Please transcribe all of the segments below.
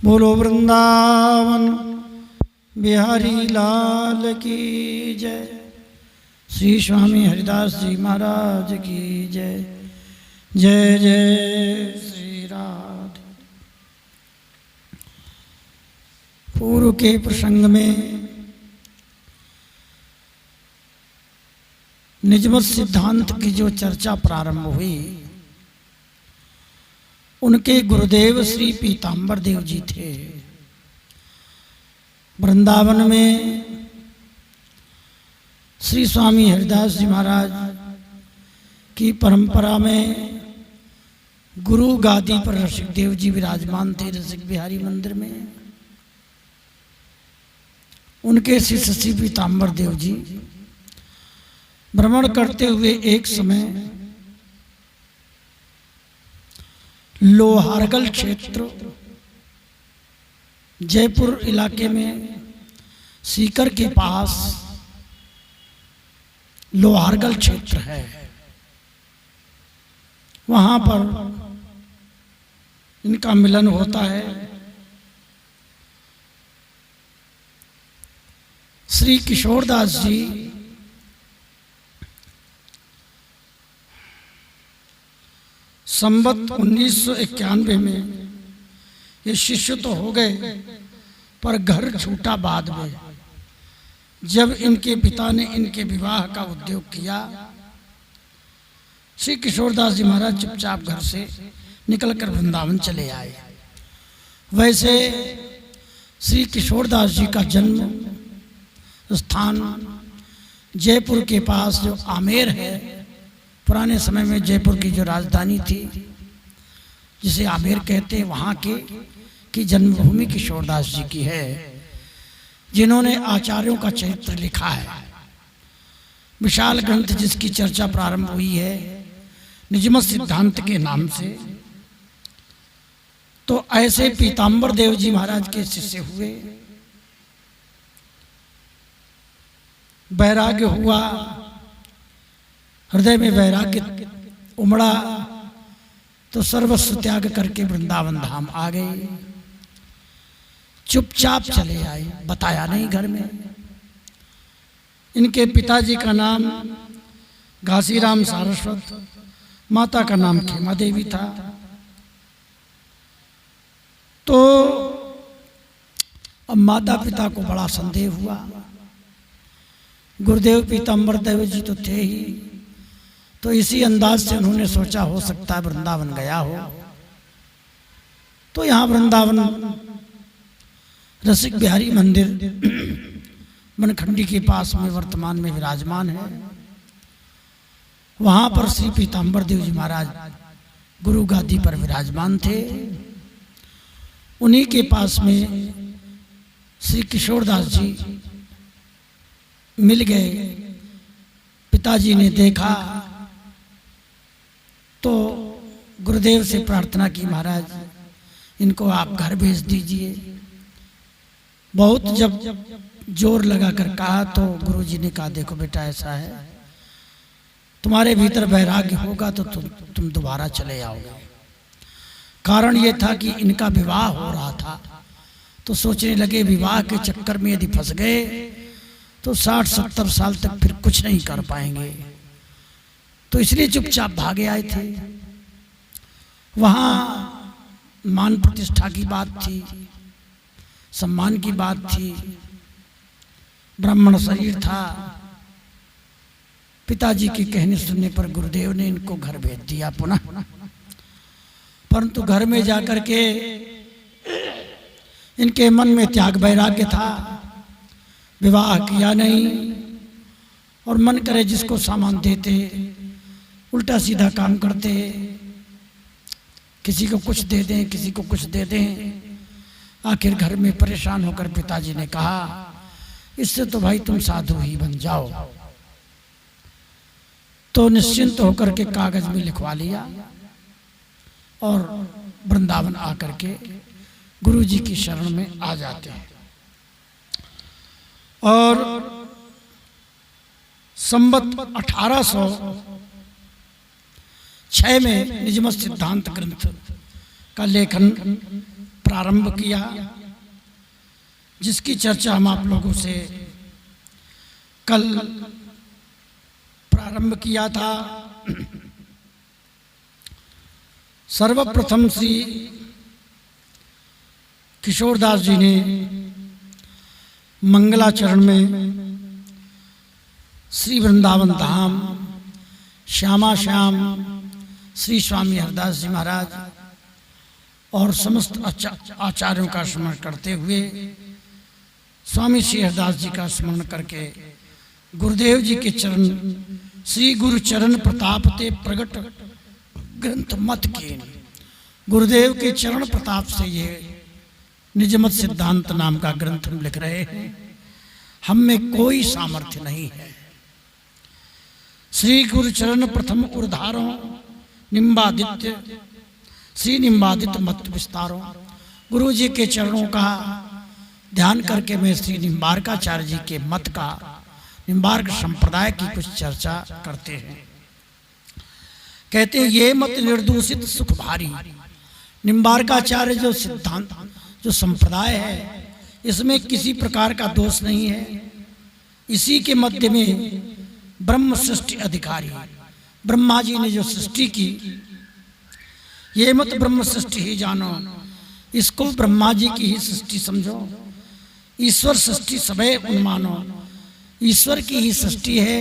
बोलो वृंदावन बिहारी लाल की जय। श्री स्वामी हरिदास जी महाराज की जय। जय जय श्री राधे। पूर्व के प्रसंग में निजमत सिद्धांत की जो चर्चा प्रारंभ हुई, उनके गुरुदेव श्री पीताम्बर देव जी थे। वृंदावन में श्री स्वामी हरिदास जी महाराज की परंपरा में गुरु गादी पर रसिक देव जी विराजमान थे। रसिक बिहारी मंदिर में उनके शिष्य श्री पीताम्बर देव जी भ्रमण करते हुए एक समय लोहारगल क्षेत्र जयपुर इलाके में सीकर के पास लोहारगल क्षेत्र है, वहां पर इनका मिलन होता है। श्री किशोरदास जी संवत 1991 में ये शिष्य तो हो गए, पर घर छूटा बाद में। जब इनके पिता ने इनके विवाह का उद्योग किया, श्री किशोरदास जी महाराज चुपचाप घर से निकलकर वृंदावन चले आए। वैसे श्री किशोरदास जी का जन्म स्थान जयपुर के पास जो आमेर है, पुराने समय में जयपुर की जो राजधानी थी जिसे आमेर कहते हैं, वहाँ की जन्मभूमि किशोरदास जी की है, जिन्होंने आचार्यों का चरित्र लिखा है। विशाल ग्रंथ जिसकी चर्चा प्रारंभ हुई है निजमत सिद्धांत के नाम से। तो ऐसे पीताम्बर देव जी महाराज के शिष्य हुए, वैराग्य हुआ, हृदय में वैराग्य उमड़ा, तो सर्वस्व त्याग करके वृंदावन धाम आ गए। चुपचाप चले आए, बताया नहीं घर में। इनके पिताजी का नाम घासीराम सारस्वत, माता का नाम खेमा देवी था। तो अब माता पिता को बड़ा संदेह हुआ। गुरुदेव पीताम्बर देव जी तो थे ही, तो इसी अंदाज से उन्होंने सोचा हो सकता है वृंदावन गया हो। तो यहाँ वृंदावन रसिक बिहारी मंदिर बनखंडी के पास में वर्तमान में विराजमान है। वहाँ पर श्री पीताम्बर देव जी महाराज गुरु गादी पर विराजमान थे। उन्हीं के पास में श्री किशोरदास जी मिल गए। पिताजी ने देखा तो गुरुदेव से प्रार्थना की, महाराज इनको आप घर भेज दीजिए। बहुत जब जोर लगाकर कहा तो गुरुजी ने कहा, देखो बेटा ऐसा है, तुम्हारे भीतर वैराग्य होगा तो तुम दोबारा चले आओगे। कारण ये था कि इनका विवाह हो रहा था, तो सोचने लगे विवाह के चक्कर में यदि फंस गए तो 60-70 साल तक फिर कुछ नहीं कर पाएंगे। तो इसलिए चुपचाप भागे आए थे। वहाँ मान प्रतिष्ठा की बात थी, सम्मान की बात थी, ब्राह्मण शरीर था। पिताजी के कहने सुनने पर गुरुदेव ने इनको घर भेज दिया पुनः। परंतु घर में जाकर के इनके मन में त्याग वैराग्य था, विवाह किया नहीं, और मन करे जिसको सामान देते उल्टा सीधा काम करते, किसी को कुछ दे दें किसी को कुछ दे दें। आखिर घर में परेशान होकर पिताजी ने कहा, इससे तो भाई तुम साधु ही बन जाओ। तो निश्चिंत होकर के कागज में लिखवा लिया और वृंदावन आकर के गुरु जी की शरण में आ जाते हैं। और संवत 1806 में निजमत सिद्धांत ग्रंथ का लेखन प्रारंभ किया, जिसकी चर्चा हम आप लोगों से कल प्रारंभ किया था। सर्वप्रथम श्री किशोरदास जी ने मंगलाचरण में श्री वृंदावन धाम श्यामा श्याम श्री स्वामी हरदास जी महाराज और समस्त आचार्यों का स्मरण करते हुए स्वामी श्री हरदास जी का स्मरण करके गुरुदेव जी के चरण श्री गुरु चरण प्रताप ते प्रगट ग्रंथ मत के, गुरुदेव के चरण प्रताप से ये निजमत सिद्धांत नाम का ग्रंथ हम लिख रहे हैं। हम में कोई सामर्थ्य नहीं है। श्री गुरु चरण प्रथम उर्धारों निम्बादित्य श्री निम्बादित्य मत विस्तारों। गुरु जी के चरणों का ध्यान करके मैं श्री निम्बारकाचार्य जी के मत का, निम्बार्क संप्रदाय की कुछ चर्चा करते हैं। कहते हैं ये मत निर्दूषित सुख भारी। निम्बारकाचार्य जो सिद्धांत, जो संप्रदाय है, इसमें किसी प्रकार का दोष नहीं है। इसी के मध्य में ब्रह्म सृष्टि अधिकारी, ब्रह्मा जी ने जो सृष्टि की, ये मत ब्रह्म सृष्टि ही जानो, इसको ब्रह्मा जी की ही सृष्टि समझो। ईश्वर सृष्टि सबे उन्मानो, ईश्वर की ही सृष्टि है।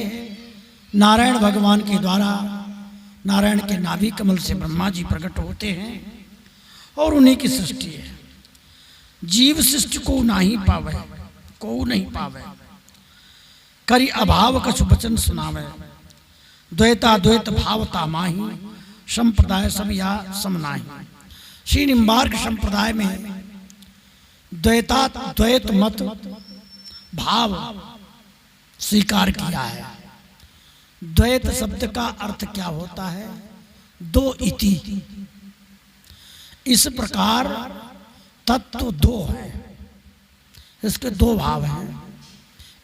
नारायण भगवान के द्वारा, नारायण के नाभि कमल से ब्रह्मा जी प्रकट होते हैं और उन्हीं की सृष्टि है। जीव सृष्टि को नहीं पावे, को नहीं पावे, करी अभाव कछु वचन सुनावे। द्वैता द्वैत भावता माही, संप्रदाय सब या समनाही। श्री निम्बार्क संप्रदाय में द्वैता द्वैत मत भाव स्वीकार किया है। द्वैत शब्द का अर्थ क्या होता है? दो इति। इस प्रकार तत्व दो है, इसके दो भाव हैं,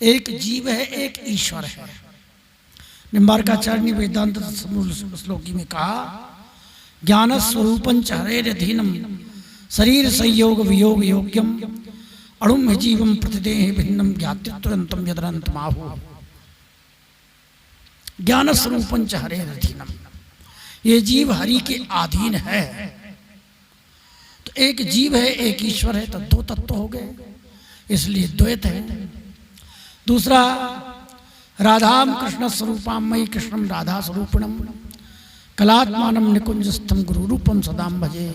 एक जीव है, एक ईश्वर है। निम्बारकाचार्य ने वेदांत श्लोकी में कहा, ज्ञान स्वरूपं च हरेरधीनम शरीर संयोग वियोग योग्यम अणुम जीवम प्रतिदेह भिन्नम ज्ञातित्वंतम यदरंत माहु। ज्ञान स्वरूपं च हरेरधीनम, ये जीव हरि के अधीन है। तो एक जीव है, एक ईश्वर है, तो दो तत्व हो गए, इसलिए द्वैत है। दूसरा, राधाम कृष्ण स्वरूपाम मयि कृष्णम राधा स्वरूपिणम कलात्मानम निकुंजस्थम गुरु रूपम सदाम भजे।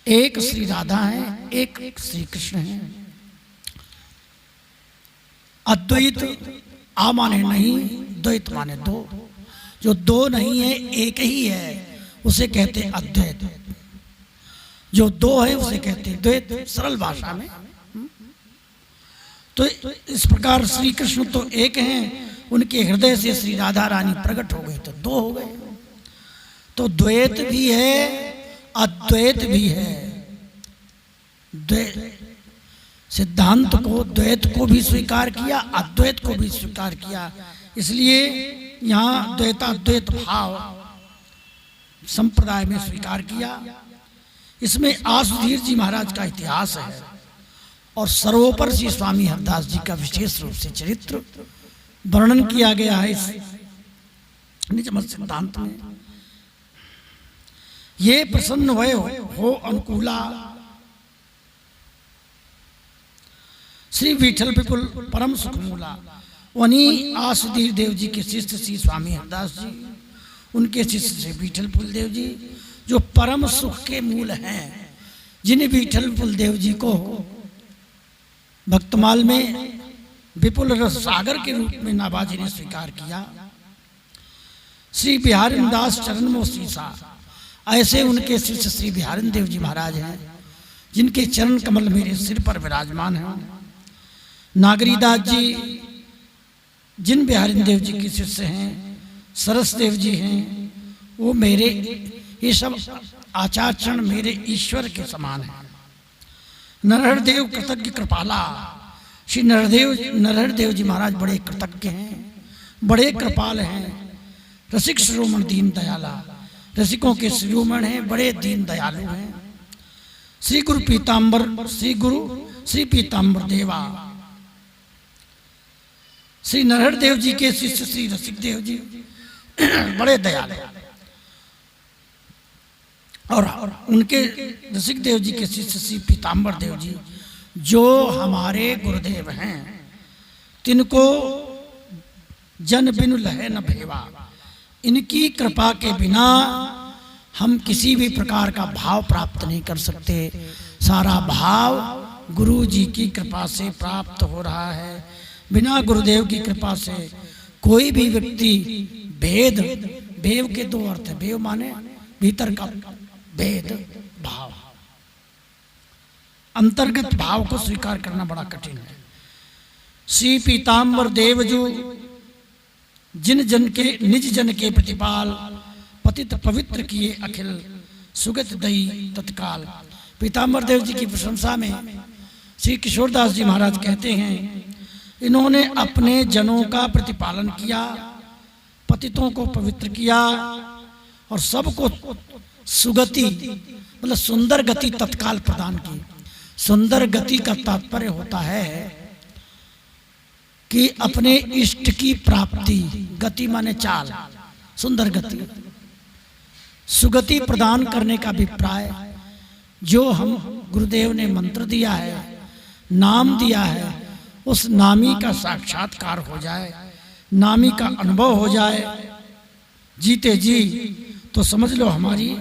एक श्री राधा है, एक श्री कृष्ण है। अद्वैत आ माने नहीं, द्वैत माने दो। जो दो नहीं है, एक ही है, उसे कहते अद्वैत। जो दो है उसे कहते द्वैत, सरल भाषा में। तो इस प्रकार श्री कृष्ण तो एक हैं, उनके हृदय से श्री राधा रानी प्रकट हो गई तो दो हो गए। तो द्वैत भी है, अद्वैत भी है। सिद्धांत को, द्वैत को भी स्वीकार किया, अद्वैत को भी स्वीकार किया। इसलिए यहाँ द्वैताद्वैत भाव संप्रदाय में स्वीकार किया। इसमें आसुधीर जी महाराज का इतिहास है और सर्वोपर श्री स्वामी हरदास जी का विशेष रूप से चरित्र वर्णन किया गया है इस निजमत सिद्धांत में। ये प्रसन्न भय हो अनुकूला, श्री विठल विपुल परम सुख मूला। वहीं आसुधीर देव जी के शिष्य श्री स्वामी हरदास जी, उनके शिष्य श्री विठल पुल देव जी, जो परम सुख के मूल हैं, जिन्हें विठल पुल देव जी को भक्तमाल में विपुल रस सागर के रूप में नाभाजी ने स्वीकार किया। श्री बिहारी दास चरण में शीशा, ऐसे उनके शिष्य श्री बिहारी देव जी महाराज हैं, जिनके चरण कमल मेरे सिर पर विराजमान हैं। नागरीदास जी जिन बिहारी देव जी के शिष्य हैं, सरस देव जी हैं, वो मेरे, ये सब आचार्य मेरे ईश्वर के समान हैं। नरहर देव कृतज्ञ कृपाला, श्री नरहर देव जी महाराज बड़े कृतज्ञ हैं, बड़े कृपाल हैं। रसिक शिरोमण दीन दयाला, रसिकों के शिरोमण हैं, बड़े दीन दयालु हैं। श्री गुरु पीताम्बर देवा, श्री नरहर देव जी के शिष्य श्री रसिक देव जी बड़े दयालु, और उनके रसिक देव जी के शिष्य श्री पीताम्बर देव जी जो हमारे गुरुदेव हैं, तिनको जन बिनु लहे न भेवा। इनकी कृपा के बिना हम किसी भी प्रकार का भाव प्राप्त नहीं कर सकते। सारा भाव गुरु जी की कृपा से प्राप्त हो रहा है। बिना गुरुदेव की कृपा से कोई भी व्यक्ति भेद, भेव के दो अर्थ है, भेव माने भीतर का भेद भाव, अंतर्गत भाव को स्वीकार करना बड़ा कठिन है। श्री पीताम्बर देव जो जिन जन के निज जन के प्रतिपाल, पतित पवित्र किए अखिल, सुगत दई तत्काल। पीताम्बर देव जी की प्रशंसा में श्री किशोरदास जी महाराज कहते हैं, इन्होंने अपने जनों का प्रतिपालन किया, पतितों को पवित्र किया और सबको सुगति मतलब सुंदर गति तत्काल प्रदान की। सुंदर गति का तात्पर्य होता है कि अपने इष्ट की प्राप्ति, गति माने चाल, सुंदर गति, सुगति प्रदान करने का अभिप्राय जो हम गुरुदेव ने मंत्र दिया है, नाम दिया है, उस नामी का साक्षात्कार हो जाए, नामी का अनुभव हो जाए जीते जी, तो समझ लो हमारी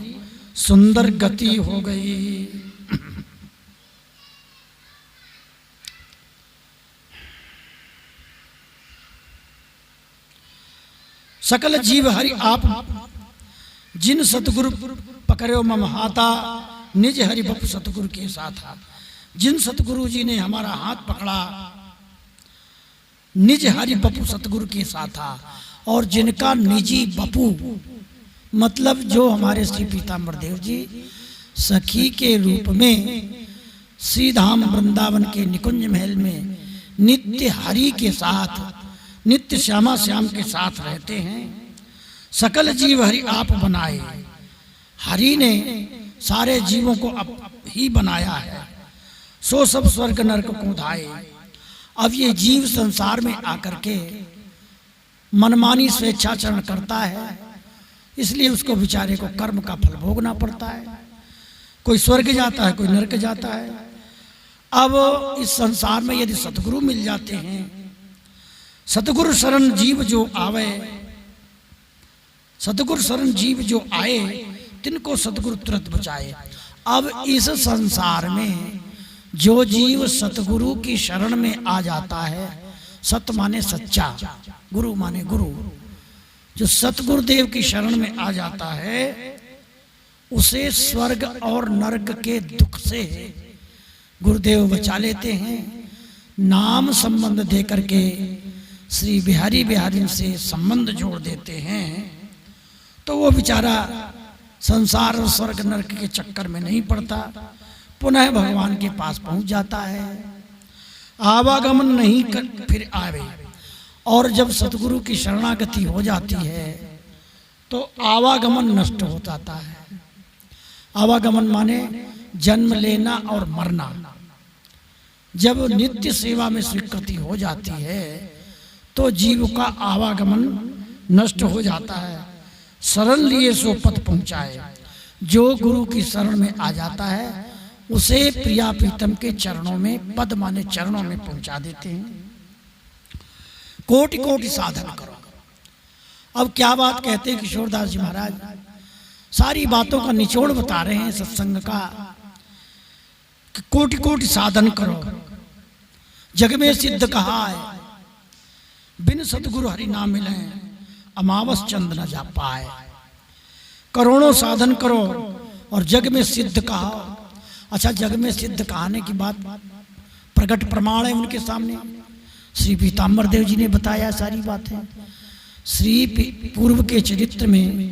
सुंदर गति हो गई। सकल जीव हरि आप जिन सतगुरु पकड़ो मम हाथा, निज हरि बप सतगुरु के साथा। जिन सतगुरु जी ने हमारा हाथ पकड़ा, निज हरि बपू सतगुरु के साथा, और जिनका निजी बपू मतलब जो हमारे श्री पीताम्बर देव जी सखी के रूप में श्री धाम वृंदावन के निकुंज महल में नित्य हरि के साथ, नित्य श्यामा श्याम के साथ रहते हैं। सकल जीव हरि आप बनाए, हरि ने सारे जीवों को अब ही बनाया है, सो सब स्वर्ग नरक को धाए। अब ये जीव संसार में आकर के मनमानी स्वेच्छाचरण करता है, इसलिए उसको बेचारे को कर्म का फल भोगना पड़ता है। कोई स्वर्ग जाता है, कोई नरक जाता है। अब इस संसार में यदि सतगुरु मिल जाते हैं, सतगुरु शरण जीव जो आवे, सतगुरु शरण जीव जो आए, तिनको सतगुरु तुरंत बचाए। अब इस संसार में जो जीव सतगुरु की शरण में आ जाता है, सत माने सच्चा, गुरु माने गुरु, जो सतगुरुदेव की शरण में आ जाता है, उसे स्वर्ग और नरक के दुख से गुरुदेव बचा लेते हैं। नाम संबंध दे करके श्री बिहारी बिहारी से संबंध जोड़ देते हैं, तो वो बेचारा संसार और स्वर्ग नरक के चक्कर में नहीं पड़ता, पुनः भगवान के पास पहुंच जाता है। आवागमन नहीं कर फिर आवे, और जब सतगुरु की शरणागति हो जाती है तो आवागमन नष्ट हो जाता है। आवागमन माने जन्म लेना और मरना। जब नित्य सेवा में स्वीकृति हो जाती है तो जीव का आवागमन नष्ट हो जाता है। शरण लिए सो पथ पहुंचाए, जो गुरु की शरण में आ जाता है उसे प्रिया प्रीतम के चरणों में, पद माने चरणों में पहुंचा देते हैं। कोटि कोटि साधन करो। अब क्या बात कहते हैं किशोरदास जी महाराज, सारी बातों का निचोड़ बता रहे हैं सत्संग का, कि कोटि कोटि साधन करो, जग में सिद्ध कहा है, बिन सतगुरु हरि नाम मिले अमावस चंद न जा पाए। करोड़ों साधन करो और जग में सिद्ध कहा। अच्छा, जग में सिद्ध कहने की बात प्रकट प्रमाण है उनके सामने, श्री पीताम्बर देव जी ने बताया सारी बातें। श्री पूर्व के चरित्र में,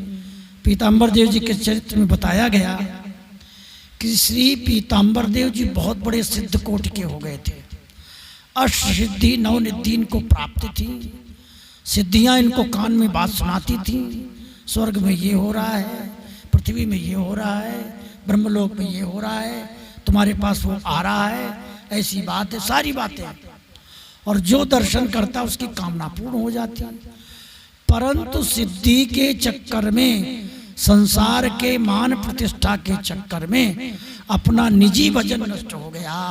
पीताम्बर देव जी के चरित्र में बताया गया कि श्री पीताम्बर देव जी बहुत बड़े सिद्ध कोटि के हो गए थे। अष्ट सिद्धि नौ निधि इनको प्राप्त थी। सिद्धियां इनको कान में बात सुनाती थी, स्वर्ग में ये हो रहा है, पृथ्वी में ये हो रहा है, ब्रह्मलोक में ये हो रहा है, तुम्हारे पास वो आ रहा है, ऐसी बात है, सारी बातें। और जो दर्शन करता है उसकी कामना पूर्ण हो जाती है। परंतु सिद्धि के चक्कर में, संसार के मान प्रतिष्ठा के चक्कर में अपना निजी भजन नष्ट हो गया,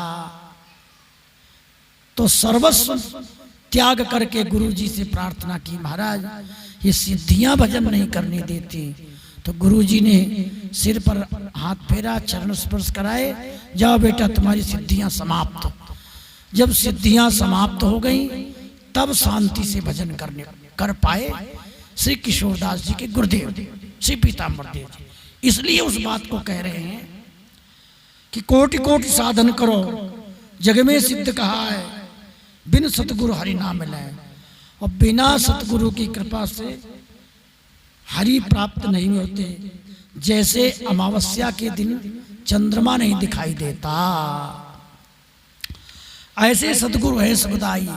तो सर्वस्व त्याग करके गुरु जी से प्रार्थना की, महाराज ये सिद्धियां भजन नहीं करने देती। तो गुरु जी ने सिर पर हाथ फेरा, चरण स्पर्श कराए, जाओ बेटा तुम्हारी सिद्धियां समाप्त। जब सिद्धियां समाप्त हो गई तब शांति से भजन कर पाए श्री किशोरदास जी के गुरुदेव श्री पीताम्बर देव जी। इसलिए उस बात को कह रहे हैं कि कोटि कोटि साधन करो जग में सिद्ध कहा है, बिन सतगुरु हरि नाम मिले। और बिना सतगुरु की कृपा से हरि प्राप्त नहीं होते। जैसे अमावस्या के दिन चंद्रमा नहीं दिखाई देता, ऐसे सतगुरु है समुदायी,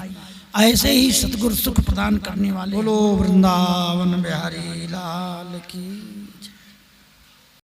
ऐसे ही सतगुरु सुख प्रदान करने वाले। बोलो वृंदावन बिहारी लाल की।